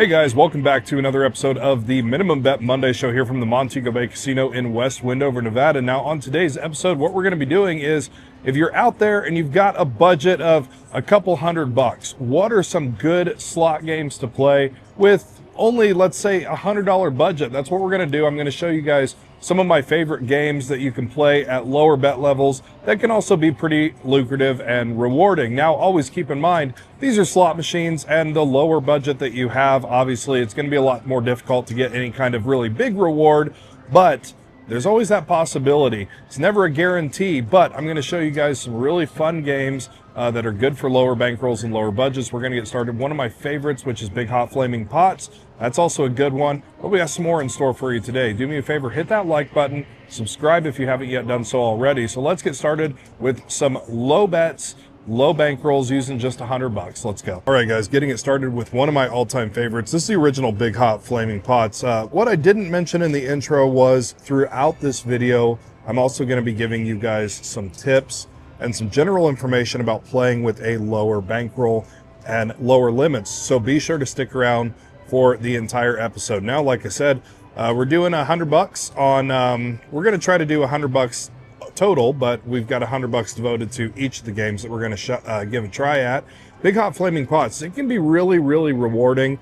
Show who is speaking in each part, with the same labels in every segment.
Speaker 1: Hey guys, welcome back to another episode of the Minimum Bet Monday show here from the Montego Bay Casino in West Wendover, Nevada. Now on today's episode, what we're going to be doing is, if you're out there and you've got a budget of a couple $100, what are some good slot games to play with only, let's say, $100 budget? That's what we're going to do. I'm going to show you guys some of my favorite games that you can play at lower bet levels that can also be pretty lucrative and rewarding. Now, always keep in mind, these are slot machines, and the lower budget that you have, obviously, it's going to be a lot more difficult to get any kind of really big reward, but there's always that possibility. It's never a guarantee, but I'm going to show you guys some really fun games that are good for lower bankrolls and lower budgets. We're going to get started. One of my favorites, which is Big Hot Flaming Pots. That's also a good one, but we got some more in store for you today. Do me a favor, hit that like button, subscribe if you haven't yet done so already. So let's get started with some low bets, low bankrolls using just $100. Let's go. All right, guys, getting it started with one of my all-time favorites. This is the original Big Hot Flaming Pots. What I didn't mention in the intro was throughout this video, I'm also going to be giving you guys some tips and some general information about playing with a lower bankroll and lower limits. So be sure to stick around for the entire episode. Now, like I said, we're doing $100 on, we're going to try to do $100 total, but we've got $100 devoted to each of the games that we're going to give a try at. Big Hot Flaming Pots, it can be really, really rewarding.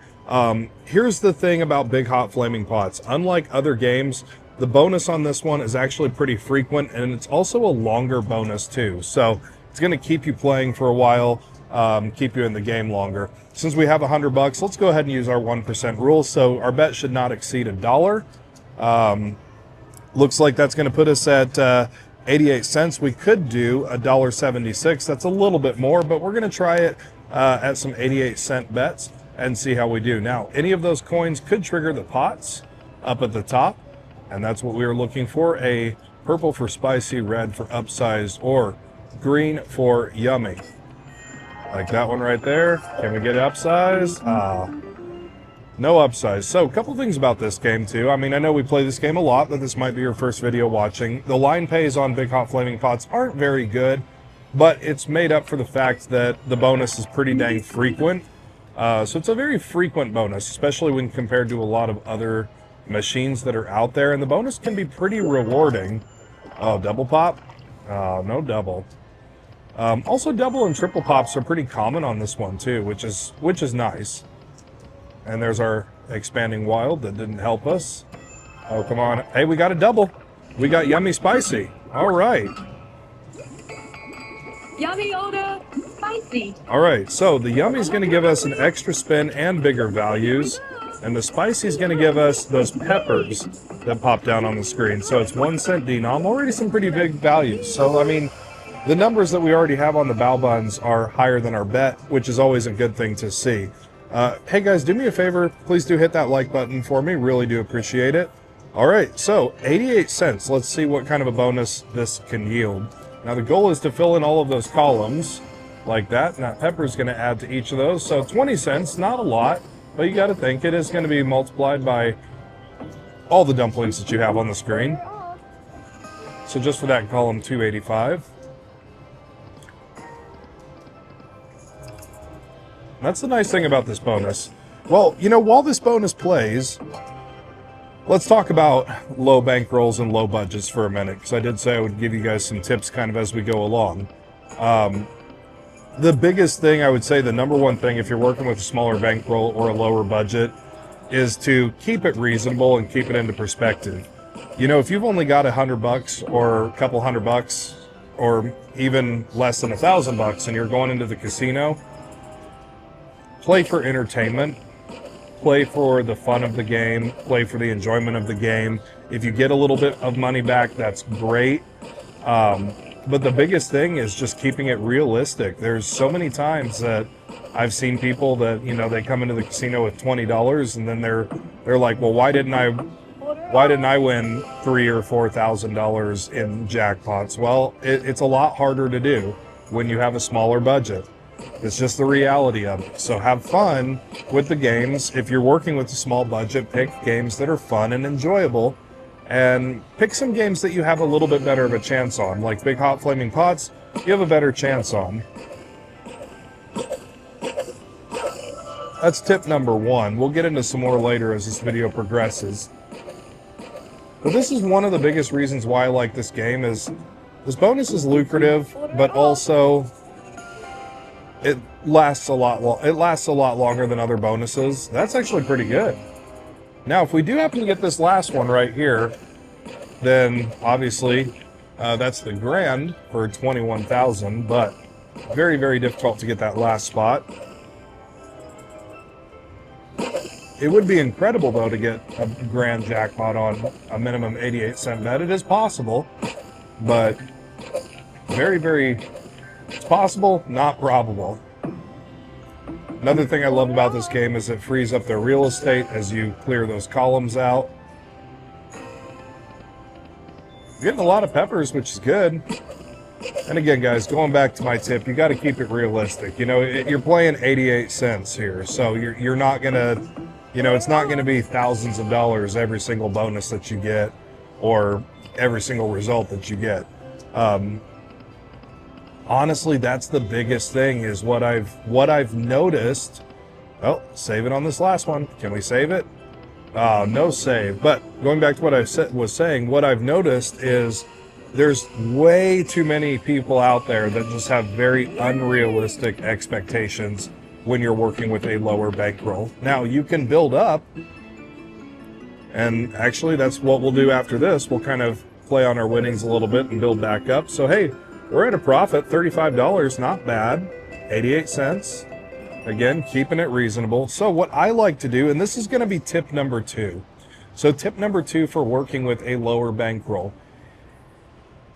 Speaker 1: Here's the thing about Big Hot Flaming Pots. Unlike other games, the bonus on this one is actually pretty frequent, and it's also a longer bonus too. So it's going to keep you playing for a while, keep you in the game longer. Since we have $100, let's go ahead and use our 1% rule. So our bet should not exceed $1. Looks like that's going to put us at 88 cents. We could do $1.76. That's a little bit more, but we're going to try it at some 88-cent bets and see how we do. Now, any of those coins could trigger the pots up at the top, and that's what we were looking for. A purple for spicy, red for upsized, or green for yummy. Like that one right there. Can we get upsize? No upsize. So a couple things about this game too. I mean, I know we play this game a lot, but this might be your first video watching. The line pays on Big Hot Flaming Pots aren't very good, but it's made up for the fact that the bonus is pretty dang frequent. So it's a very frequent bonus, especially when compared to a lot of other machines that are out there, and the bonus can be pretty rewarding. Oh, double pop? No double. Also, double and triple pops are pretty common on this one too, which is nice. And there's our expanding wild that didn't help us. Oh, come on. Hey, we got a double. We got yummy spicy. All right.
Speaker 2: Yummy order spicy.
Speaker 1: All right, so the yummy is going to give us an extra spin and bigger values. And the spicy is going to give us those peppers that pop down on the screen. So it's 1 cent denom, already some pretty big values. So, I mean, the numbers that we already have on the bow buns are higher than our bet, which is always a good thing to see. Hey guys, do me a favor, please do hit that like button for me, really do appreciate it. All right, so 88 cents, let's see what kind of a bonus this can yield. Now the goal is to fill in all of those columns like that, and that pepper is going to add to each of those. So 20 cents, not a lot, but you got to think it is going to be multiplied by all the dumplings that you have on the screen. So just for that column, 285. That's the nice thing about this bonus. Well, you know, while this bonus plays, let's talk about low bankrolls and low budgets for a minute, because I did say I would give you guys some tips kind of as we go along. The biggest thing, I would say, the number one thing if you're working with a smaller bankroll or a lower budget is to keep it reasonable and keep it into perspective. You know, if you've only got $100 or a couple $100 or even less than $1,000 and you're going into the casino, play for entertainment, play for the fun of the game, play for the enjoyment of the game. If you get a little bit of money back, that's great. But the biggest thing is just keeping it realistic. There's so many times that I've seen people that, you know, they come into the casino with $20 and then they're like, well, why didn't I win $3,000 or $4,000 in jackpots? Well, it's a lot harder to do when you have a smaller budget. It's just the reality of it. So have fun with the games. If you're working with a small budget, pick games that are fun and enjoyable, and pick some games that you have a little bit better of a chance on. Like Big Hot Flaming Pots, you have a better chance on. That's tip number one. We'll get into some more later as this video progresses. But this is one of the biggest reasons why I like this game is this bonus is lucrative, but also it lasts a lot longer than other bonuses. That's actually pretty good. Now, if we do happen to get this last one right here, then obviously that's the grand for 21,000, but very, very difficult to get that last spot. It would be incredible, though, to get a grand jackpot on a minimum 88-cent bet. It is possible, but very, very, it's possible, not probable. Another thing I love about this game is it frees up their real estate as you clear those columns out. Getting a lot of peppers, which is good. And again, guys, going back to my tip, you got to keep it realistic. You know, you're playing 88 cents here, so you're not going to, you know, it's not going to be thousands of dollars every single bonus that you get or every single result that you get. Honestly, that's the biggest thing is what I've noticed. Oh, save it on this last one. Can we save it? No save. But going back to what I was saying, what I've noticed is there's way too many people out there that just have very unrealistic expectations when you're working with a lower bankroll. Now, you can build up, and actually that's what we'll do after this. We'll kind of play on our winnings a little bit and build back up. So, hey, we're at a profit, $35, not bad, 88 cents. Again, keeping it reasonable. So what I like to do, and this is going to be tip number 2. So tip number 2 for working with a lower bankroll.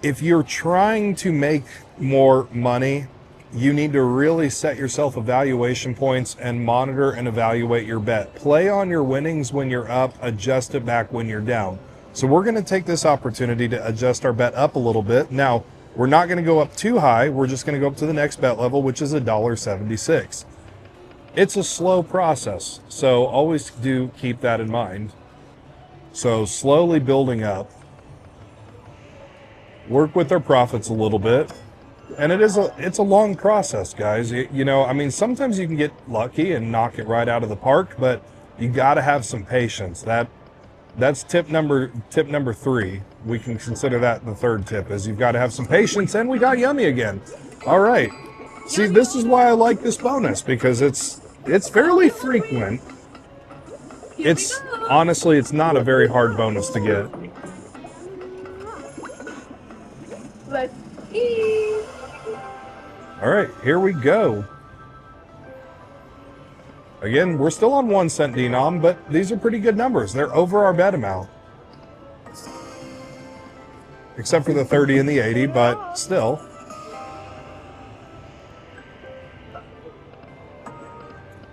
Speaker 1: If you're trying to make more money, you need to really set yourself evaluation points and monitor and evaluate your bet. Play on your winnings when you're up, adjust it back when you're down. So we're going to take this opportunity to adjust our bet up a little bit. Now, we're not going to go up too high. We're just going to go up to the next bet level, which is $1.76. It's a slow process, so always do keep that in mind. So slowly building up. Work with our profits a little bit. And it's a long process, guys. You know, I mean, sometimes you can get lucky and knock it right out of the park, but you got to have some patience. That's tip number 3. We can consider that the third tip, is you've got to have some patience. And we got yummy again. All right. See, this is why I like this bonus, because it's fairly frequent. Honestly, it's not a very hard bonus to get.
Speaker 2: Let's eat.
Speaker 1: All right, here we go. Again, we're still on 1 cent denom, but these are pretty good numbers. They're over our bet amount. Except for the 30 and the 80, but still.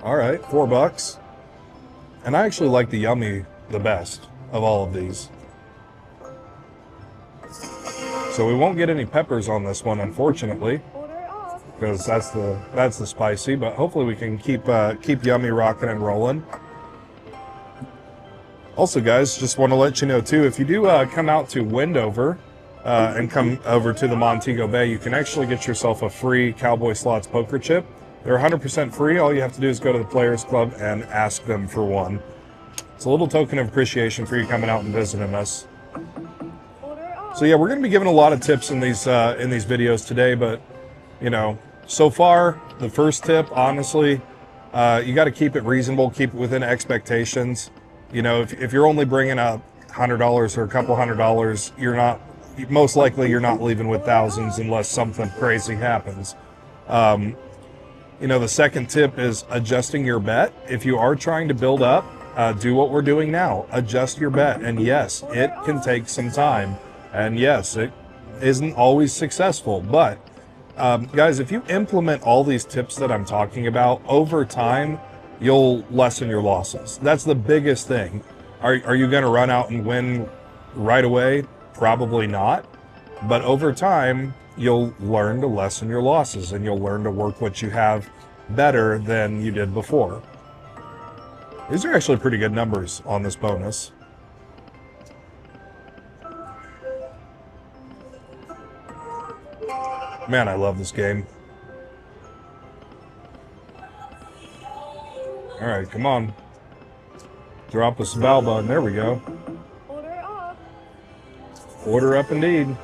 Speaker 1: All right, $4. And I actually like the yummy the best of all of these. So we won't get any peppers on this one, unfortunately, because that's the spicy. But hopefully we can keep yummy rocking and rolling. Also, guys, just want to let you know too, if you do come out to Wendover and come over to the Montego Bay, you can actually get yourself a free Cowboy Slots poker chip. They're 100% free. All you have to do is go to the Players Club and ask them for one. It's a little token of appreciation for you coming out and visiting us. So yeah, we're going to be giving a lot of tips in these videos today, but you know, so far the first tip, honestly, you got to keep it reasonable, keep it within expectations. You know, if you're only bringing up $100 or a couple $100, most likely you're not leaving with thousands unless something crazy happens. You know, the second tip is adjusting your bet. If you are trying to build up, do what we're doing now. Adjust your bet. And yes, it can take some time. And yes, it isn't always successful. But guys, if you implement all these tips that I'm talking about, over time, you'll lessen your losses. That's the biggest thing. Are you going to run out and win right away? Probably not. But over time, you'll learn to lessen your losses, and you'll learn to work what you have better than you did before. These are actually pretty good numbers on this bonus. Man, I love this game. All right, come on. Drop us a bow button. There we go.
Speaker 2: Order up.
Speaker 1: Order up indeed.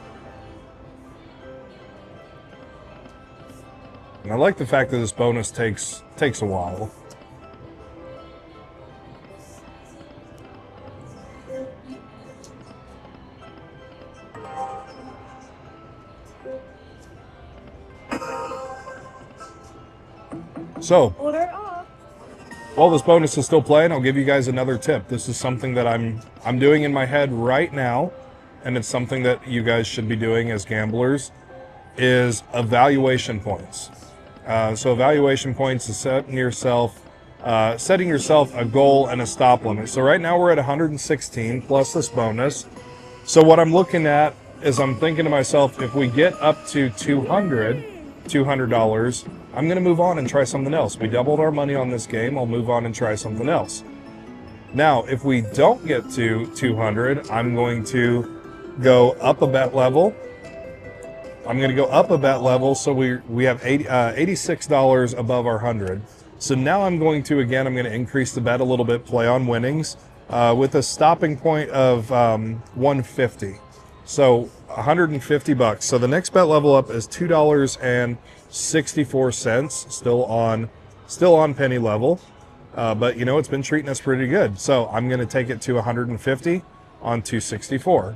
Speaker 1: And I like the fact that this bonus takes a while. So,
Speaker 2: Order up.
Speaker 1: while this bonus is still playing, I'll give you guys another tip. This is something that I'm doing in my head right now, and it's something that you guys should be doing as gamblers, is evaluation points. So evaluation points is setting yourself a goal and a stop limit. So right now we're at 116 plus this bonus. So what I'm looking at is I'm thinking to myself, if we get up to $200, I'm going to move on and try something else. We doubled our money on this game. I'll move on and try something else. Now, if we don't get to 200, I'm going to go up a bet level. I'm going to go up a bet level, so we have $86 above our 100. So now I'm going to increase the bet a little bit, play on winnings, with a stopping point of 150. So 150 bucks. So the next bet level up is $2.64, still on penny level. But you know, it's been treating us pretty good. So I'm going to take it to 150 on 264.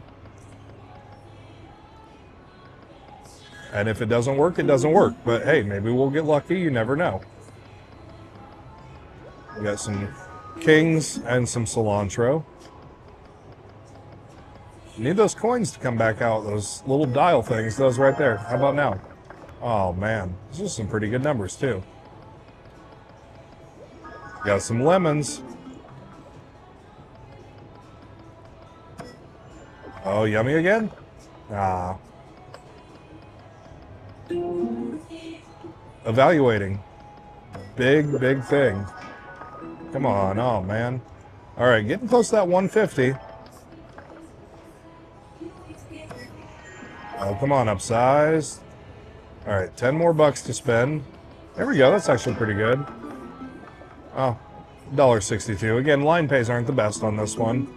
Speaker 1: And if it doesn't work, it doesn't work. But hey, maybe we'll get lucky. You never know. We got some kings and some cilantro. Need those coins to come back out. Those little dial things. Those right there. How about now? Oh man, these are some pretty good numbers too. Got some lemons. Oh, yummy again? Ah. Evaluating. Big thing. Come on. Oh, man. All right, getting close to that 150. Oh, come on, upsize. All right, 10 more bucks to spend. There we go. That's actually pretty good. Oh, $1.62. Again, line pays aren't the best on this one.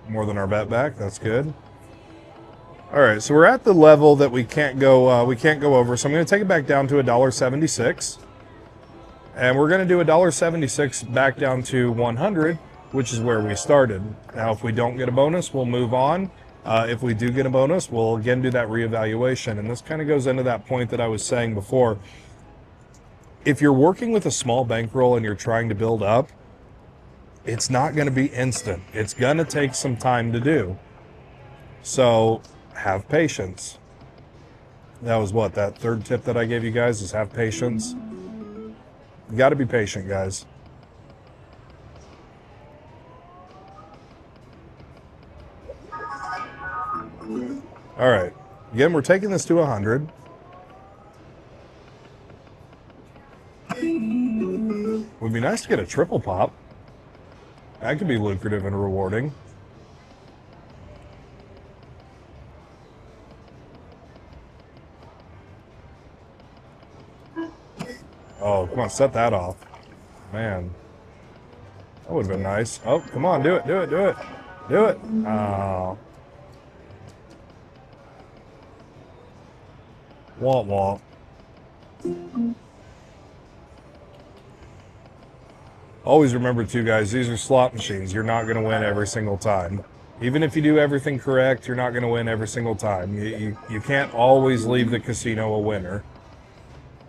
Speaker 1: More than our bet back. That's good. All right, so we're at the level that we can't go over. So I'm going to take it back down to $1.76, and we're going to do $1.76 back down to 100, which is where we started. Now, if we don't get a bonus, we'll move on. If we do get a bonus, we'll again do that reevaluation. And this kind of goes into that point that I was saying before. If you're working with a small bankroll and you're trying to build up, it's not going to be instant. It's going to take some time to do. So have patience. That was what, that third tip that I gave you guys, is have patience. You got to be patient, guys. All right. Again, we're taking this to 100. Would be nice to get a triple pop. That could be lucrative and rewarding. Oh, come on, set that off. Man. That would have been nice. Oh, come on, do it. Do it. Oh. Womp womp. Always remember too, guys, these are slot machines. You're not going to win every single time. Even if you do everything correct, you're not going to win every single time. You can't always leave the casino a winner.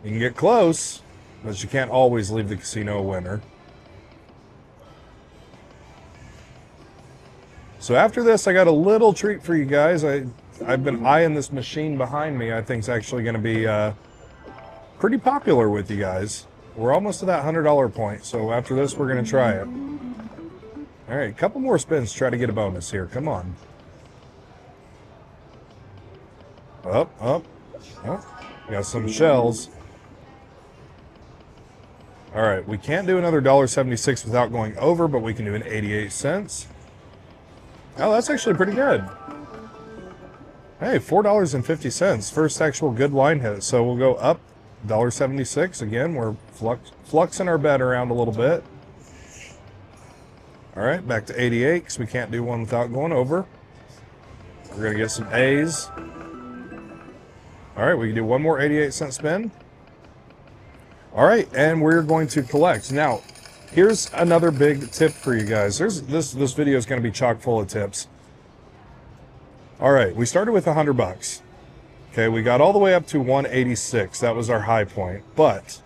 Speaker 1: You can get close, but you can't always leave the casino a winner. So after this, I got a little treat for you guys. I've been eyeing this machine behind me. I think it's actually going to be pretty popular with you guys. We're almost to that $100 point, so after this, we're going to try it. All right, a couple more spins to try to get a bonus here. Come on. Up. Got some shells. All right, we can't do another $1.76 without going over, but we can do an 88 cents. Oh, that's actually pretty good. Hey, $4.50. First actual good line hit. So we'll go up $1.76. Again, we're fluxing our bet around a little bit. All right, back to 88 because we can't do one without going over. We're going to get some A's. All right, we can do one more 88-cent spin. All right, and we're going to collect. Now, here's another big tip for you guys. This video is going to be chock full of tips. All right, we started with $100. Okay, we got all the way up to 186. That was our high point. But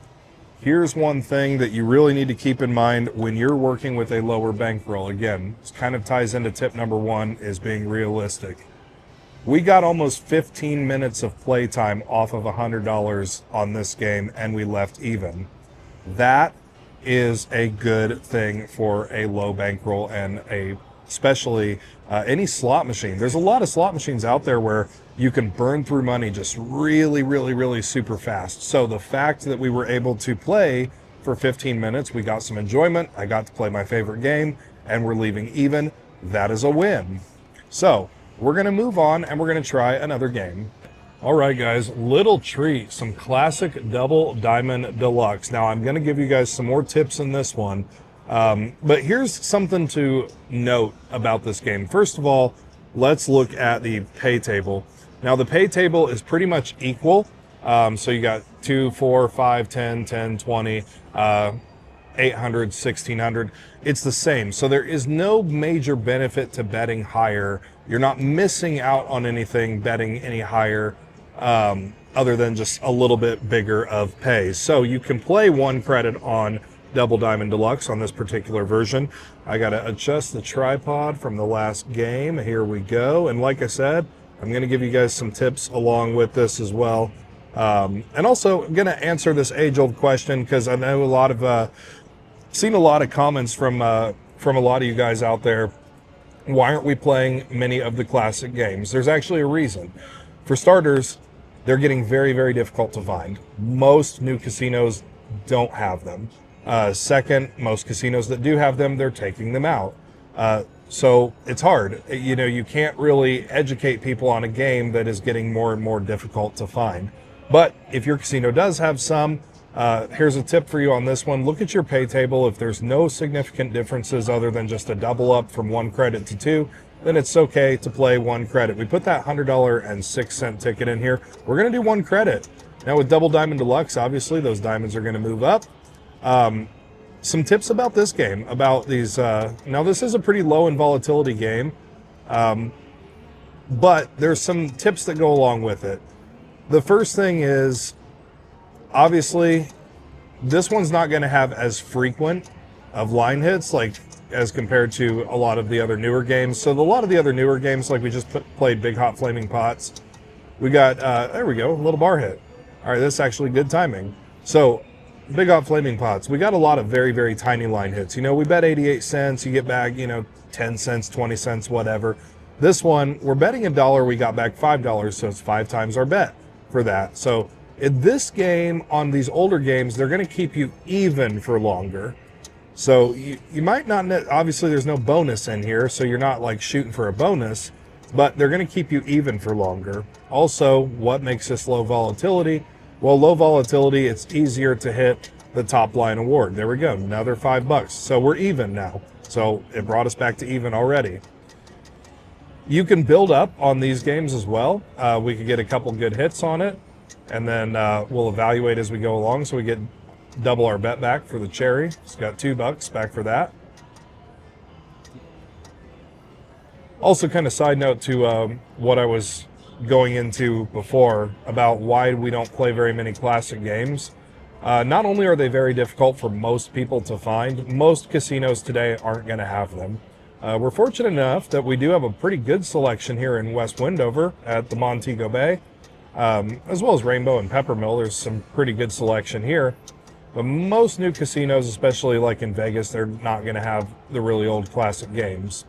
Speaker 1: here's one thing that you really need to keep in mind when you're working with a lower bankroll. Again, this kind of ties into tip number one, is being realistic. We got almost 15 minutes of play time off of $100 on this game, and we left even. That is a good thing for a low bankroll, and especially any slot machine. There's a lot of slot machines out there where you can burn through money just really, really, really super fast. So the fact that we were able to play for 15 minutes, we got some enjoyment, I got to play my favorite game, and we're leaving even, that is a win. So we're going to move on, and we're going to try another game. All right, guys, little treat, some classic double diamond deluxe. Now, I'm going to give you guys some more tips in this one, but here's something to note about this game. First of all, let's look at the pay table. Now, the pay table is pretty much equal. So you got 2, 4, 5, 10, 10, 20, 800, 1600. It's the same. So there is no major benefit to betting higher. You're not missing out on anything betting any higher, other than just a little bit bigger of pay. So you can play 1 credit on Double Diamond Deluxe on this particular version. I got to adjust the tripod from the last game. Here we go. And like I said, I'm going to give you guys some tips along with this as well. And also, I'm going to answer this age-old question because I know seen a lot of comments from a lot of you guys out there. Why aren't we playing many of the classic games? There's actually a reason. For starters, they're getting very, very difficult to find. Most new casinos don't have them. Second, most casinos that do have them, they're taking them out. So it's hard. You know, you can't really educate people on a game that is getting more and more difficult to find. But if your casino does have some, here's a tip for you on this one. Look at your pay table. If there's no significant differences other than just a double up from 1 credit to 2, then it's okay to play 1 credit. We put that $100.06 ticket in here. We're going to do 1 credit. Now with Double Diamond Deluxe, obviously those diamonds are going to move up. Some tips about this game, about these, now this is a pretty low in volatility game, but there's some tips that go along with it. The first thing is, obviously, this one's not going to have as frequent of line hits like as compared to a lot of the other newer games. So a lot of the other newer games, like we just played Big Hot Flaming Pots, we got, there we go, a little bar hit. All right, that's actually good timing. So Big Hot Flaming Pots, we got a lot of very, very tiny line hits. You know, we bet 88 cents, you get back, 10 cents, 20 cents, whatever. This one, we're betting $1, we got back $5, so it's 5 times our bet for that. So in this game, on these older games, they're going to keep you even for longer. So you might not, obviously there's no bonus in here, so you're not like shooting for a bonus, but they're going to keep you even for longer. Also, what makes this low volatility? Well, low volatility, it's easier to hit the top line award. There we go, another $5. So we're even now. So it brought us back to even already. You can build up on these games as well. We could get a couple good hits on it, and then we'll evaluate as we go along. So we get double our bet back for the cherry. It's got $2 back for that. Also, kind of side note to what I was going into before about why we don't play very many classic games. Not only are they very difficult for most people to find, most casinos today aren't going to have them. We're fortunate enough that we do have a pretty good selection here in West Wendover at the Montego Bay, as well as Rainbow and Peppermill. There's some pretty good selection here. But most new casinos, especially like in Vegas, they're not going to have the really old classic games.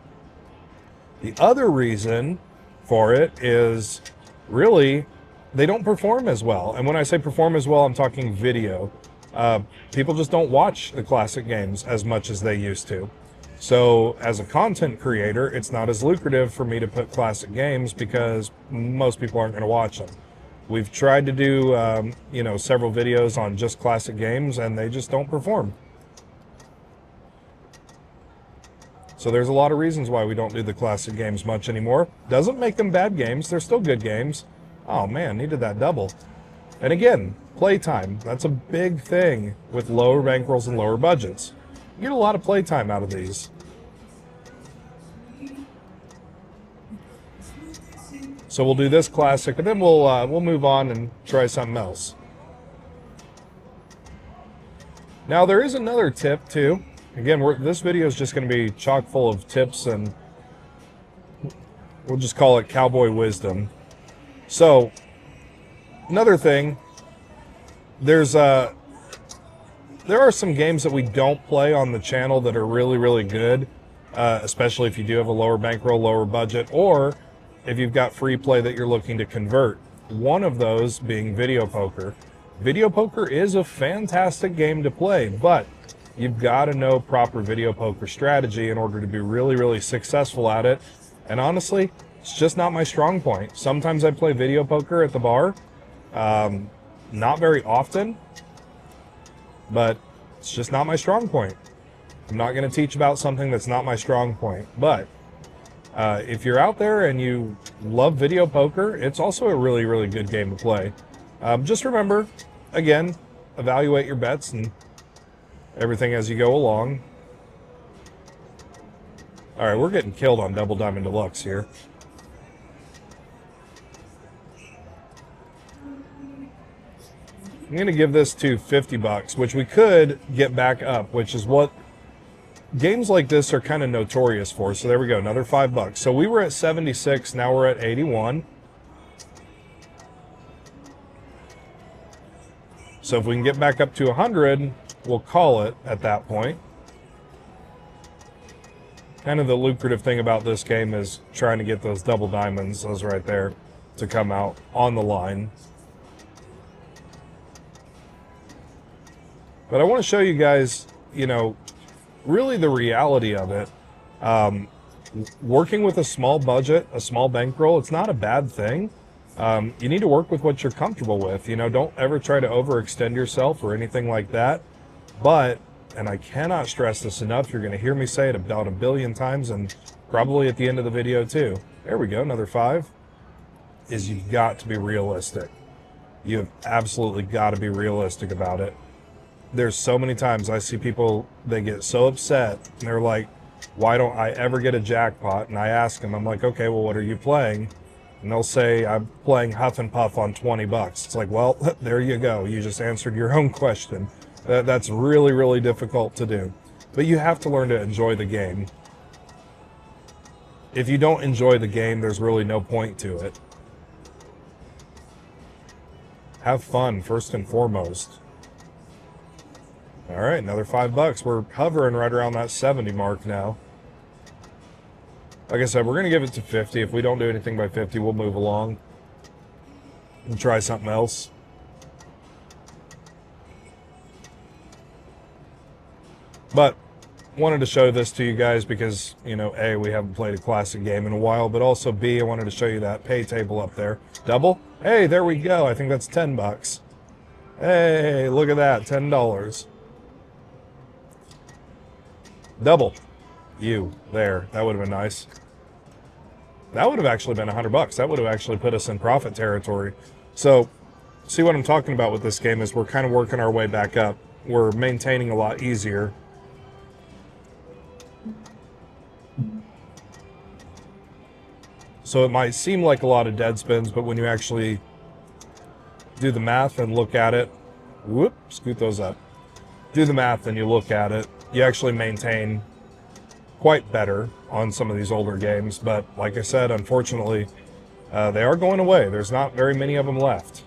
Speaker 1: The other reason for it is really they don't perform as well. And when I say perform as well, I'm talking video. People just don't watch the classic games as much as they used to. So as a content creator, it's not as lucrative for me to put classic games because most people aren't going to watch them. We've tried to do, several videos on just classic games, and they just don't perform. So there's a lot of reasons why we don't do the classic games much anymore. Doesn't make them bad games. They're still good games. Oh man, needed that double. And again, playtime. That's a big thing with lower bankrolls and lower budgets. You get a lot of playtime out of these. So we'll do this classic, and then we'll move on and try something else. Now there is another tip too. Again, this video is just going to be chock full of tips, and we'll just call it Cowboy Wisdom. So another thing, there are some games that we don't play on the channel that are really, really good, especially if you do have a lower bankroll, lower budget, or if you've got free play that you're looking to convert. One of those being video poker. Video poker is a fantastic game to play, but you've got to know proper video poker strategy in order to be really, really successful at it. And honestly, it's just not my strong point. Sometimes I play video poker at the bar, not very often, but it's just not my strong point. I'm not going to teach about something that's not my strong point. But if you're out there and you love video poker, it's also a really, really good game to play. Just remember, again, evaluate your bets and everything as you go along. All right, we're getting killed on Double Diamond Deluxe here. I'm going to give this to 50 bucks, which we could get back up, which is what games like this are kind of notorious for. So there we go, another 5 bucks. So we were at 76, now we're at 81. So if we can get back up to 100, we'll call it at that point. Kind of the lucrative thing about this game is trying to get those double diamonds, those right there, to come out on the line. But I want to show you guys, really the reality of it. Working with a small budget, a small bankroll, it's not a bad thing. You need to work with what you're comfortable with. Don't ever try to overextend yourself or anything like that. But, and I cannot stress this enough, you're going to hear me say it about a billion times and probably at the end of the video too. There we go, another 5. Is you've got to be realistic. You have absolutely got to be realistic about it. There's so many times I see people, they get so upset and they're like, why don't I ever get a jackpot? And I ask them, I'm like, okay, well, what are you playing? And they'll say, I'm playing Huff and Puff on 20 bucks. It's like, well, there you go. You just answered your own question. That's really, really difficult to do. But you have to learn to enjoy the game. If you don't enjoy the game, there's really no point to it. Have fun, first and foremost. All right, another 5 bucks. We're hovering right around that 70 mark now. Like I said, we're going to give it to 50. If we don't do anything by 50, we'll move along and try something else. But wanted to show this to you guys because, A, we haven't played a classic game in a while, but also B, I wanted to show you that pay table up there. Double? Hey, there we go. I think that's 10 bucks. Hey, look at that, $10. Double. There. That would have been nice. That would have actually been 100 bucks. That would have actually put us in profit territory. So, see what I'm talking about with this game is we're kind of working our way back up. We're maintaining a lot easier. So it might seem like a lot of dead spins, but when you actually do the math and look at it, whoop, scoot those up. Do the math and you look at it, you actually maintain quite better on some of these older games. But like I said, unfortunately, they are going away. There's not very many of them left.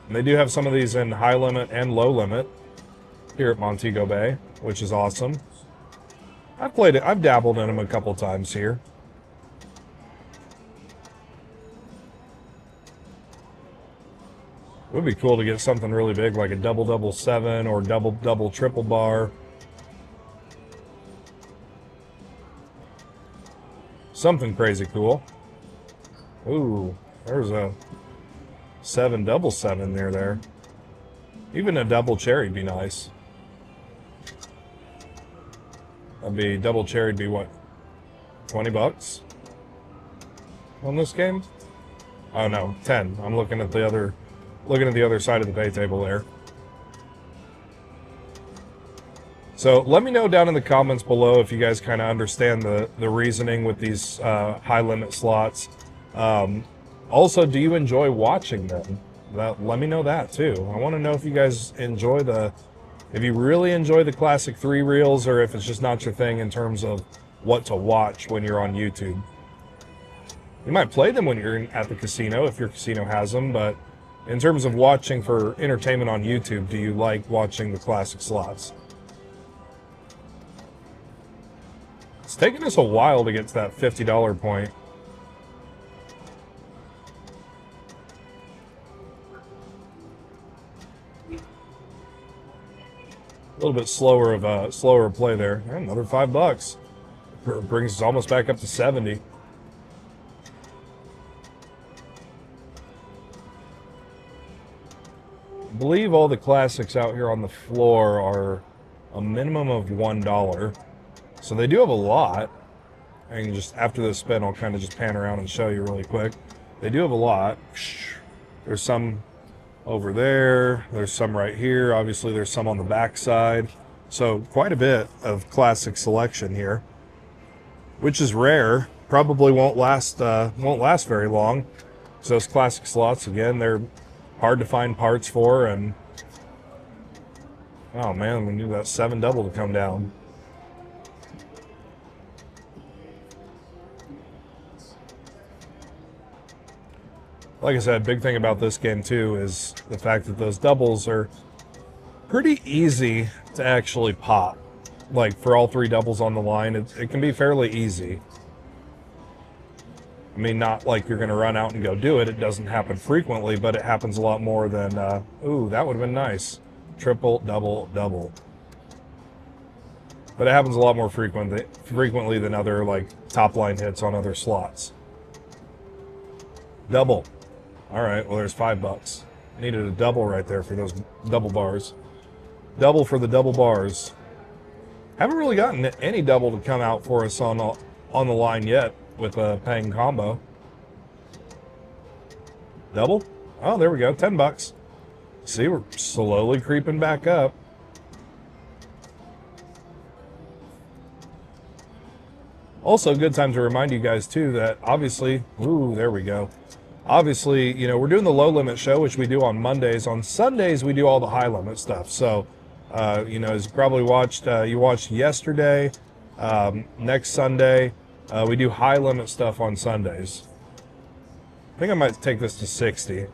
Speaker 1: And they do have some of these in high limit and low limit here at Montego Bay, which is awesome. I've played it. I've dabbled in them a couple times here. It would be cool to get something really big like a double-double 7 or double-double triple bar. something crazy cool. Ooh, there's a 7 double 7 near there. Even a double cherry'd be nice. That'd be double cherry'd be what? 20 bucks on this game? Oh no, 10. I'm looking at the other side of the pay table there. So let me know down in the comments below if you guys kind of understand the reasoning with these high limit slots. Also, do you enjoy watching them? Let me know that too. I want to know if you guys enjoy if you really enjoy the classic 3 reels, or if it's just not your thing in terms of what to watch when you're on YouTube. You might play them when you're at the casino if your casino has them, but in terms of watching for entertainment on YouTube, do you like watching the classic slots? It's taken us a while to get to that $50 point. A little bit slower of a slower play there. And another $5 brings us almost back up to 70. I believe all the classics out here on the floor are a minimum of $1. So they do have a lot. And just after this spin, I'll kind of just pan around and show you really quick. They do have a lot. There's some over there. There's some right here. Obviously, there's some on the back side. So quite a bit of classic selection here, which is rare. Probably won't last very long. So those classic slots, again, they're hard to find parts for. And oh man, we need that 7 double to come down. Like I said, big thing about this game too is the fact that those doubles are pretty easy to actually pop. Like for all 3 doubles on the line, it can be fairly easy. I mean, not like you're going to run out and go do it. It doesn't happen frequently, but it happens a lot more than, ooh, that would have been nice. Triple, double, double. But it happens a lot more frequently than other like top line hits on other slots. Double. All right, well, there's $5. Needed a double right there for those double bars. Double for the double bars. Haven't really gotten any double to come out for us on the line yet with a paying combo. Double? Oh, there we go, $10. See, we're slowly creeping back up. Also, good time to remind you guys too that obviously, ooh, there we go. Obviously, you know, we're doing the low limit show, which we do on Mondays. On Sundays, we do all the high limit stuff. So, you know, as you probably watched, you watched yesterday, next Sunday, we do high limit stuff on Sundays. I think I might take this to 60.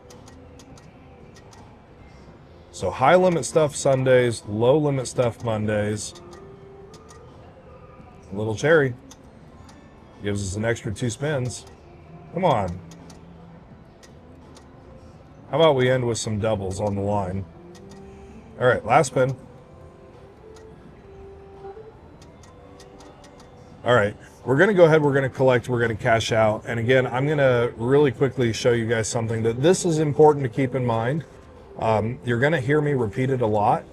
Speaker 1: So high limit stuff Sundays, low limit stuff Mondays. A little cherry. Gives us an extra 2 spins. Come on. How about we end with some doubles on the line? All right, last spin. All right, we're going to go ahead, we're going to collect, we're going to cash out. And again, I'm going to really quickly show you guys something that this is important to keep in mind. You're going to hear me repeat it a lot.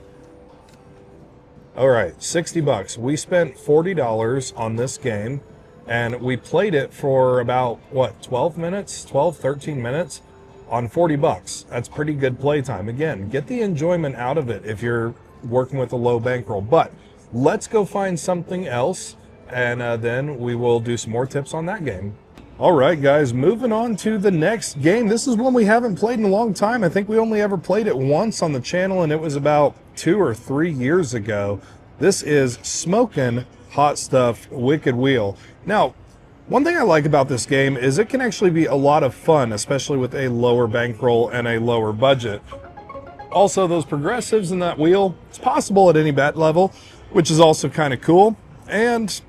Speaker 1: All right, $60. We spent $40 on this game, and we played it for about, what, 12 minutes, 12, 13 minutes? On $40. That's pretty good playtime. Again, get the enjoyment out of it if you're working with a low bankroll. But let's go find something else, and then we will do some more tips on that game. All right, guys, moving on to the next game. This is one we haven't played in a long time. I think we only ever played it once on the channel, and it was about 2 or 3 years ago. This is Smokin' Hot Stuff Wicked Wheel. Now, one thing I like about this game is it can actually be a lot of fun, especially with a lower bankroll and a lower budget. Also, those progressives in that wheel, it's possible at any bet level, which is also kind of cool. And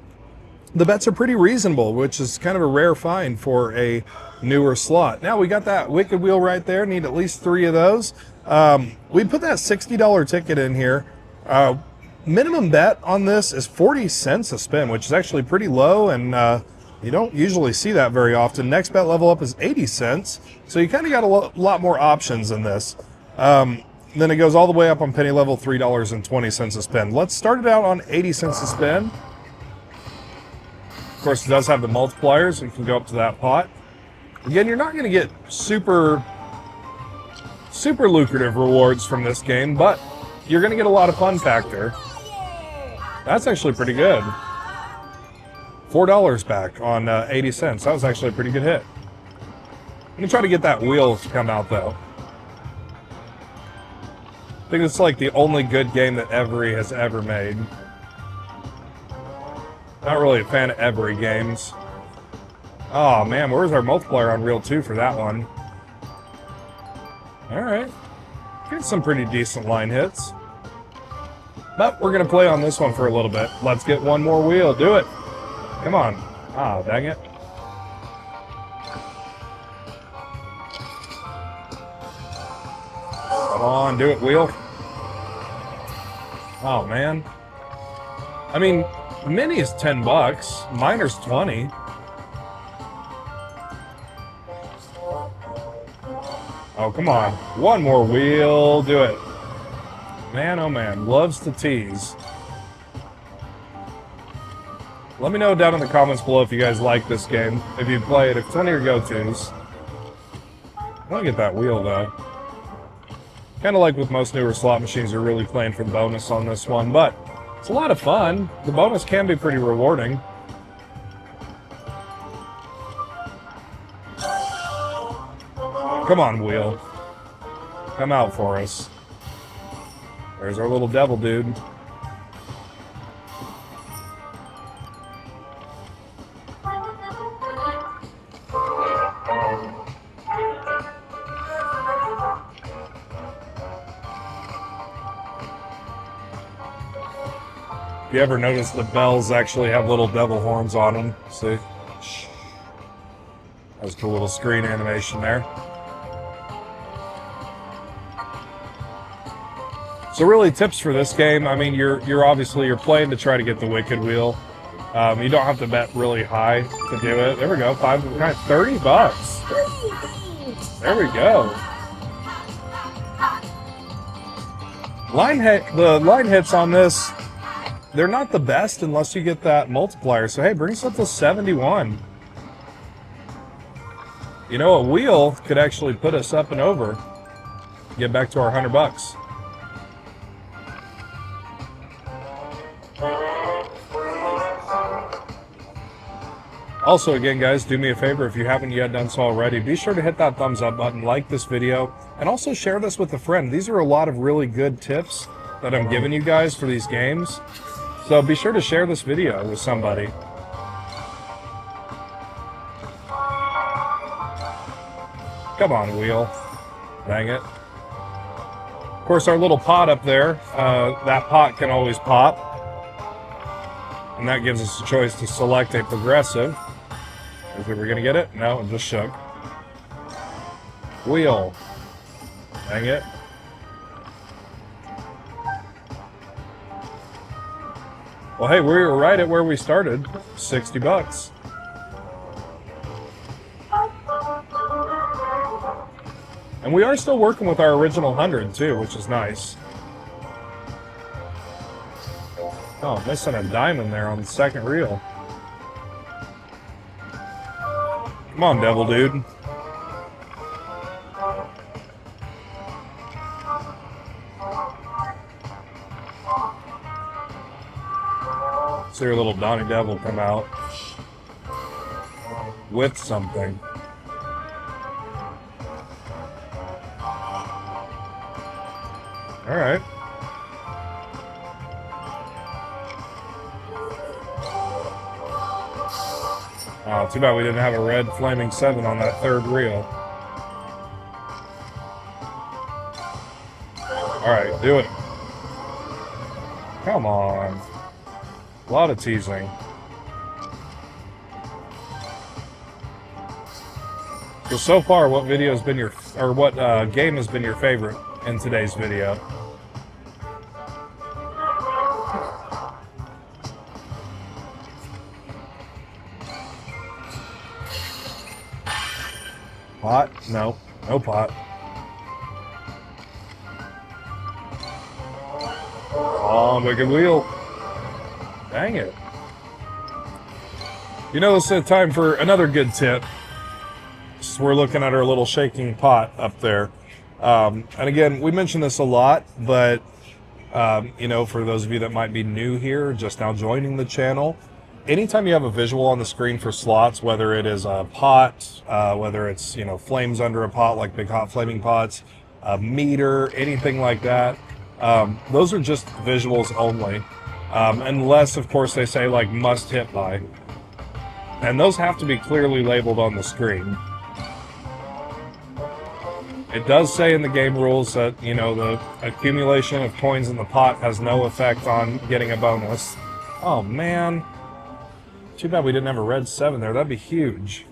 Speaker 1: the bets are pretty reasonable, which is kind of a rare find for a newer slot. Now, we got that Wicked Wheel right there. Need at least 3 of those. We put that $60 ticket in here. Minimum bet on this is 40 cents a spin, which is actually pretty low, and You don't usually see that very often. Next bet level up is 80 cents. So you kind of got a lot more options in this. Then it goes all the way up on penny level, $3.20 a spin. Let's start it out on 80 cents a spin. Of course, it does have the multipliers. You can go up to that pot. Again, you're not going to get super lucrative rewards from this game, but you're going to get a lot of fun factor. That's actually pretty good. $4 back on 80 cents. That was actually a pretty good hit. Let me try to get that wheel to come out, though. I think it's like the only good game that Every has ever made. Not really a fan of Every games. Oh man, where's our multiplier on reel 2 for that one? Alright. Get some pretty decent line hits. But we're going to play on this one for a little bit. Let's get one more wheel. Do it. Come on. Ah, dang it. Come on, do it, wheel. Oh, man. I mean, mini is 10 bucks. Miner's 20. Oh, come on. One more wheel. Do it. Man, oh man. Loves to tease. Let me know down in the comments below if you guys like this game. If you play it, if it's one of your go-tos. I want to get that wheel, though. Kind of like with most newer slot machines, you're really playing for the bonus on this one, but it's a lot of fun. The bonus can be pretty rewarding. Come on, wheel. Come out for us. There's our little devil dude. If you ever notice, the bells actually have little devil horns on them. See? That was a cool little screen animation there. So really, tips for this game, I mean, you're obviously playing to try to get the wicked wheel. You don't have to bet really high to do it. There we go, 30 bucks. There we go. The line hits on this, they're not the best unless you get that multiplier. So hey, bring us up to 71. You know, a wheel could actually put us up and over. Get back to our 100 bucks. Also, again, guys, do me a favor, if you haven't yet done so already, be sure to hit that thumbs up button, like this video, and also share this with a friend. These are a lot of really good tips that I'm giving you guys for these games. So be sure to share this video with somebody. Come on, wheel. Dang it. Of course, our little pot up there, that pot can always pop. And that gives us a choice to select a progressive. Is we going to get it? No, it just shook. Wheel. Dang it. Well, hey, we were right at where we started. 60 bucks. And we are still working with our original 100 too, which is nice. Oh, missing a diamond there on the second reel. Come on, devil dude. See your little Donnie Devil come out with something. All right. Oh, too bad we didn't have a red flaming 7 on that third reel. All right, do it. Come on. A lot of teasing. So far, what video has been your, or what game has been your favorite in today's video? Pot? No. No pot. Oh, wicked wheel. Dang it. You know, it's time for another good tip. So we're looking at our little shaking pot up there. And again, we mention this a lot, but you know, for those of you that might be new here, just now joining the channel, anytime you have a visual on the screen for slots, whether it is a pot, whether it's, you know, flames under a pot like big hot flaming pots, a meter, anything like that, those are just visuals only, unless of course they say like must hit by, and those have to be clearly labeled on the screen. It does say in the game rules that, you know, the accumulation of coins in the pot has no effect on getting a bonus. Oh man, too bad we didn't have a red 7 there. That'd be huge.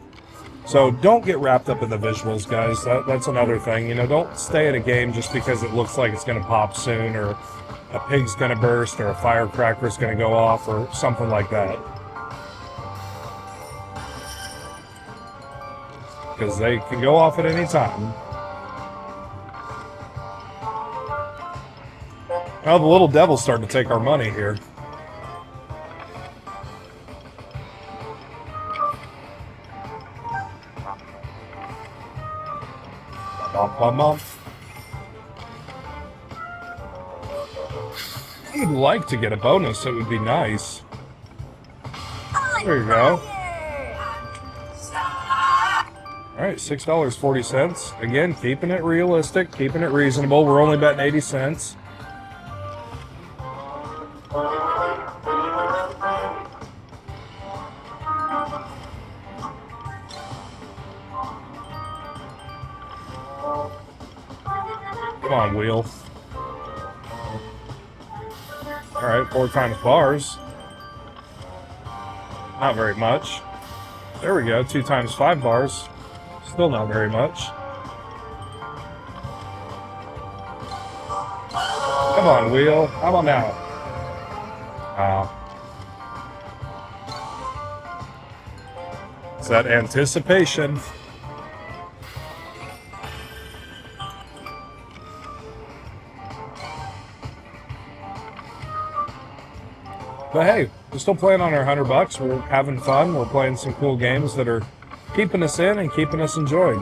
Speaker 1: So don't get wrapped up in the visuals, guys. That's another thing. You know, don't stay at a game just because it looks like it's going to pop soon, or a pig's going to burst, or a firecracker's going to go off, or something like that. Because they can go off at any time. Well, the little devil's starting to take our money here. I'd like to get a bonus, it would be nice. There you go. Alright, $6.40. Again, keeping it realistic, keeping it reasonable. We're only betting 80 cents. Come on, wheel. Alright, 4 times bars. Not very much. There we go, 2 times 5 bars. Still not very much. Come on, wheel. How about now? It's that anticipation. But hey, we're still playing on our $100. We're having fun. We're playing some cool games that are keeping us in and keeping us enjoyed.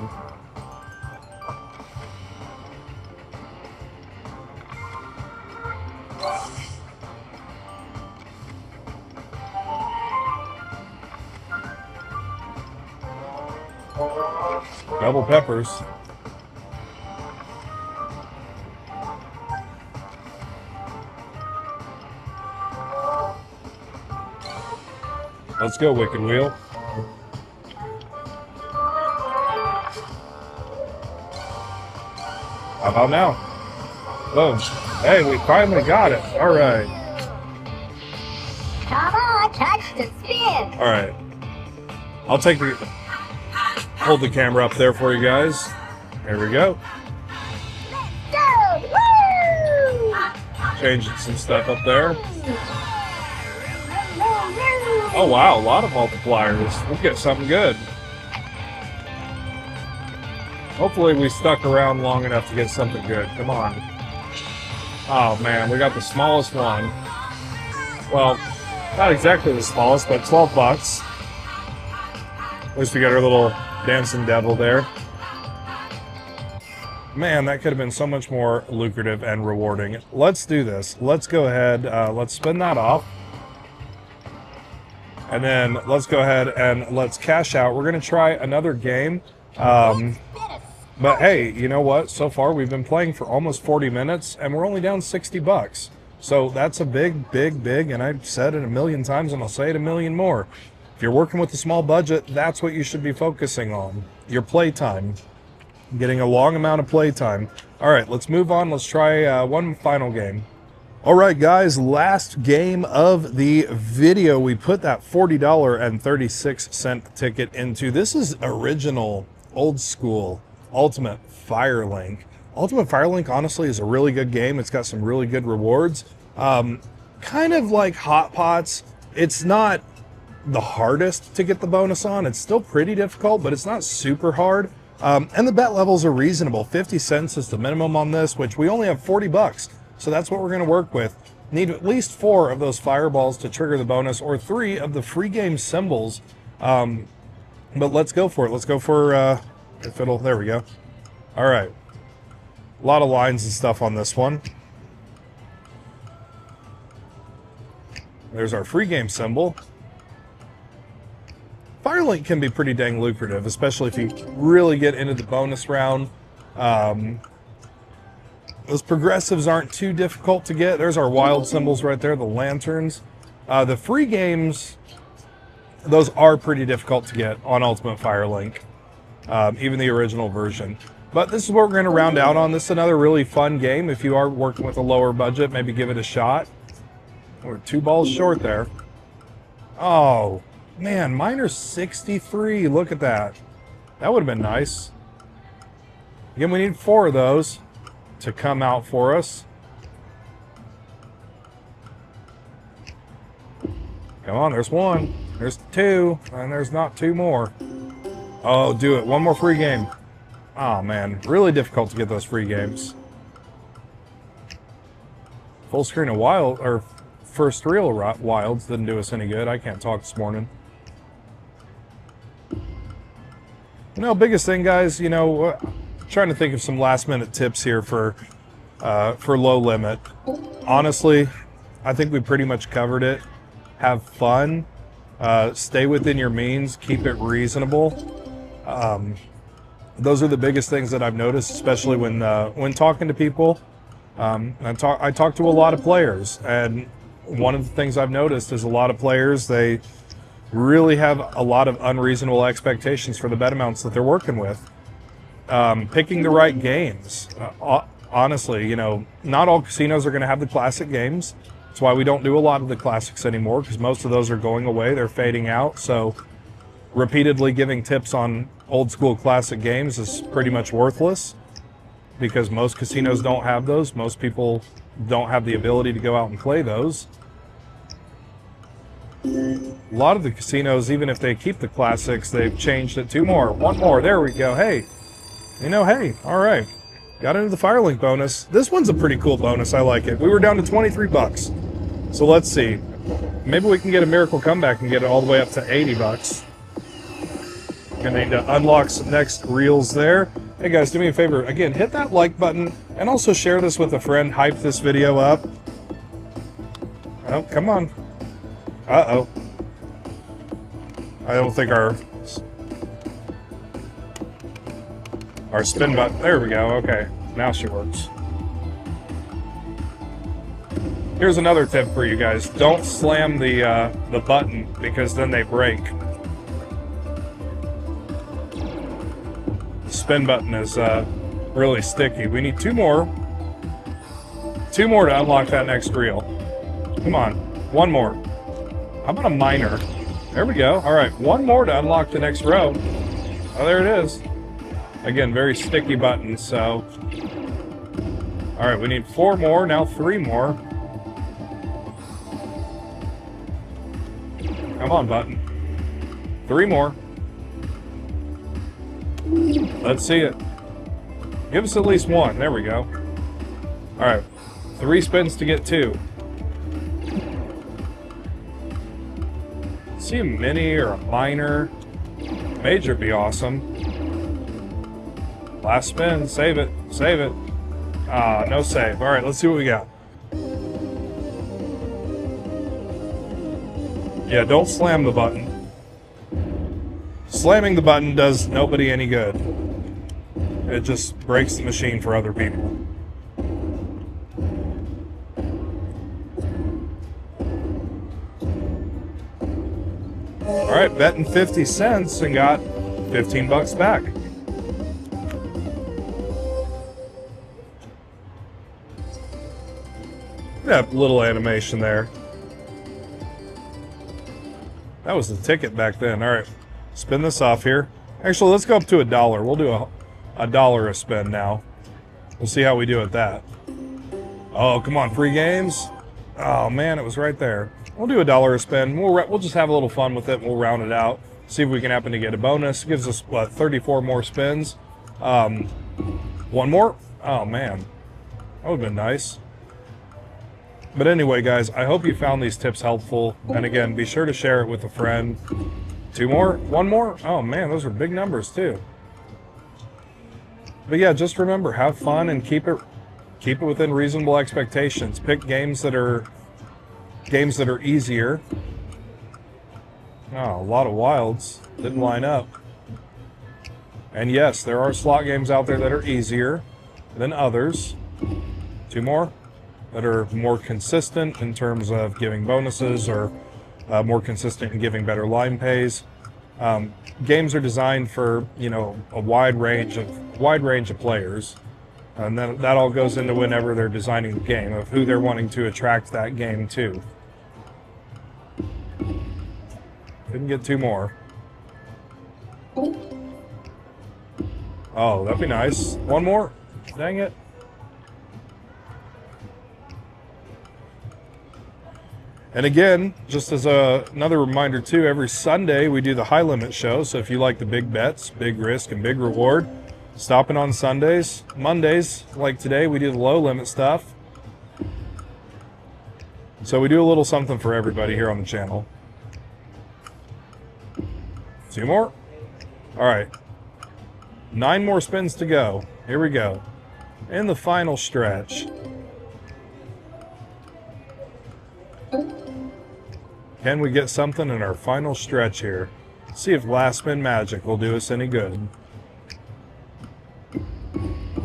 Speaker 1: Double peppers. Let's go, Wicked Wheel. How about now? Boom. Hey, we finally got it. All right.
Speaker 2: Come on, touch the spin.
Speaker 1: All right. I'll hold the camera up there for you guys. There we go.
Speaker 2: Let's go. Woo!
Speaker 1: Changing some stuff up there. Oh wow, a lot of multipliers. We'll get something good. Hopefully we stuck around long enough to get something good. Come on. Oh man, we got the smallest one. Well, not exactly the smallest, but 12 bucks. At least we got our little dancing devil there. Man, that could have been so much more lucrative and rewarding. Let's do this. Let's go ahead. Let's spin that off. And then let's go ahead and let's cash out. We're going to try another game. But hey, you know what? So far, we've been playing for almost 40 minutes, and we're only down 60 bucks. So that's a big, and I've said it a million times, and I'll say it a million more. If you're working with a small budget, that's what you should be focusing on. Your playtime. Getting a long amount of playtime. All right, let's move on. Let's try one final game. All right, guys, last game of the video. We put that $40.36 ticket into. This is original, old school, Ultimate Firelink. Ultimate Firelink, honestly, is a really good game. It's got some really good rewards. Kind of like Hot Pots. It's not the hardest to get the bonus on. It's still pretty difficult, but it's not super hard. And the bet levels are reasonable. 50 cents is the minimum on this, which we only have 40 bucks. So that's what we're going to work with. Need at least 4 of those fireballs to trigger the bonus, or 3 of the free game symbols. But let's go for it. Let's go for, if it'll, there we go. All right. A lot of lines and stuff on this one. There's our free game symbol. Firelink can be pretty dang lucrative, especially if you really get into the bonus round. Those progressives aren't too difficult to get. There's our wild symbols right there, the lanterns. The free games, those are pretty difficult to get on Ultimate Firelink, even the original version. But this is what we're going to round out on. This is another really fun game. If you are working with a lower budget, maybe give it a shot. We're 2 balls short there. Oh, man, minor 63. Look at that. That would have been nice. Again, we need 4 of those to come out for us. Come on, there's 1. There's 2. And there's not 2 more. Oh, do it. 1 more free game. Oh, man. Really difficult to get those free games. Full screen of wild, or first reel wilds didn't do us any good. I can't talk this morning. You know, biggest thing, guys, you know, trying to think of some last minute tips here for low limit. Honestly, I think we pretty much covered it. Have fun. Stay within your means. Keep it reasonable. Those are the biggest things that I've noticed, especially when talking to people. I talk to a lot of players, and one of the things I've noticed is a lot of players, they really have a lot of unreasonable expectations for the bet amounts that they're working with. Picking the right games. Honestly, you know, not all casinos are going to have the classic games. That's why we don't do a lot of the classics anymore, because most of those are going away. They're fading out. So repeatedly giving tips on old school classic games is pretty much worthless, because most casinos don't have those. Most people don't have the ability to go out and play those. A lot of the casinos, even if they keep the classics, they've changed it. 2 more. 1 more. There we go. Hey. You know, hey. All right. Got into the Firelink bonus. This one's a pretty cool bonus. I like it. We were down to 23 bucks. So let's see. Maybe we can get a miracle comeback and get it all the way up to 80 bucks. Gonna need to unlock some next reels there. Hey guys, do me a favor. Again, hit that like button and also share this with a friend. Hype this video up. Oh, come on. Uh-oh. I don't think our spin button. There we go. Okay. Now she works. Here's another tip for you guys. Don't slam the button, because then they break. The spin button is really sticky. We need 2 more. 2 more to unlock that next reel. Come on. 1 more. How about a minor? There we go. All right, 1 more to unlock the next row. Oh, there it is. Again, very sticky buttons, so. All right, we need 4 more, now 3 more. Come on, button. 3 more. Let's see it. Give us at least 1. There we go. All right, 3 spins to get 2. See a mini or a minor. Major would be awesome. Last spin, save it, save it. Ah, no save. All right, let's see what we got. Yeah, don't slam the button. Slamming the button does nobody any good. It just breaks the machine for other people. All right, betting 50 cents and got 15 bucks back. That little animation there. That was the ticket back then. All right, spin this off here. Actually, let's go up to $1. We'll do a $1 a spin now. We'll see how we do at that. Oh, come on, free games. Oh man, it was right there. We'll do $1 a spin. We'll just have a little fun with it. We'll round it out. See if we can happen to get a bonus. It gives us, what, 34 more spins. One more? Oh, man. That would have been nice. But anyway, guys, I hope you found these tips helpful. And again, be sure to share it with a friend. Two more? One more? Oh, man, those are big numbers, too. But yeah, just remember, have fun and keep it within reasonable expectations. Pick games that are easier. Oh, a lot of wilds didn't line up. And yes, there are slot games out there that are easier than others. Two more that are more consistent in terms of giving bonuses, or more consistent in giving better line pays. Games are designed for, you know, a wide range of players, and then that all goes into whenever they're designing the game of who they're wanting to attract that game to. Couldn't get two more. Oh, that'd be nice. One more. Dang it. And again, just as another reminder too, every Sunday we do the high limit show. So if you like the big bets, big risk, and big reward, stop in on Sundays. Mondays, like today, we do the low limit stuff. So we do a little something for everybody here on the channel. Two more. All right. 9 more spins to go. Here we go. In the final stretch. Can we get something in our final stretch here? See if last spin magic will do us any good.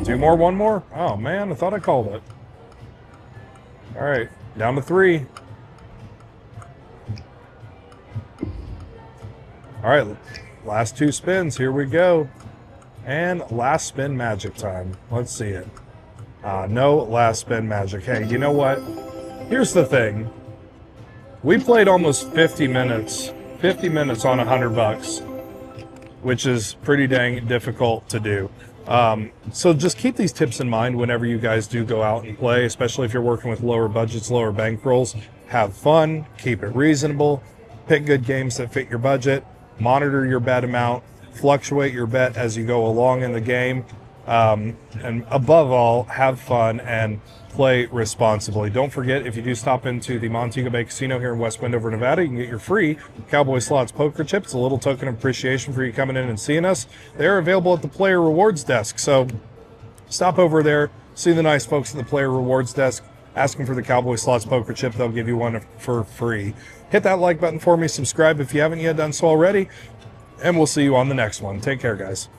Speaker 1: Two more, one more? Oh man, I thought I called it. All right, down to 3. All right, last 2 spins, here we go. And last spin magic time. Let's see it. No last spin magic. Hey, you know what? Here's the thing. We played almost 50 minutes on $100, which is pretty dang difficult to do. So just keep these tips in mind whenever you guys do go out and play, especially if you're working with lower budgets, lower bankrolls. Have fun, keep it reasonable, pick good games that fit your budget, monitor your bet amount, fluctuate your bet as you go along in the game, and above all, have fun and play responsibly. Don't forget, if you do stop into the Montego Bay Casino here in West Wendover, Nevada, you can get your free Cowboy Slots poker chips, a little token of appreciation for you coming in and seeing us. They're available at the player rewards desk, so stop over there, see the nice folks at the player rewards desk, ask them for the Cowboy Slots poker chip. They'll give you one for free. Hit that like button for me, subscribe if you haven't yet done so already, and we'll see you on the next one. Take care, guys.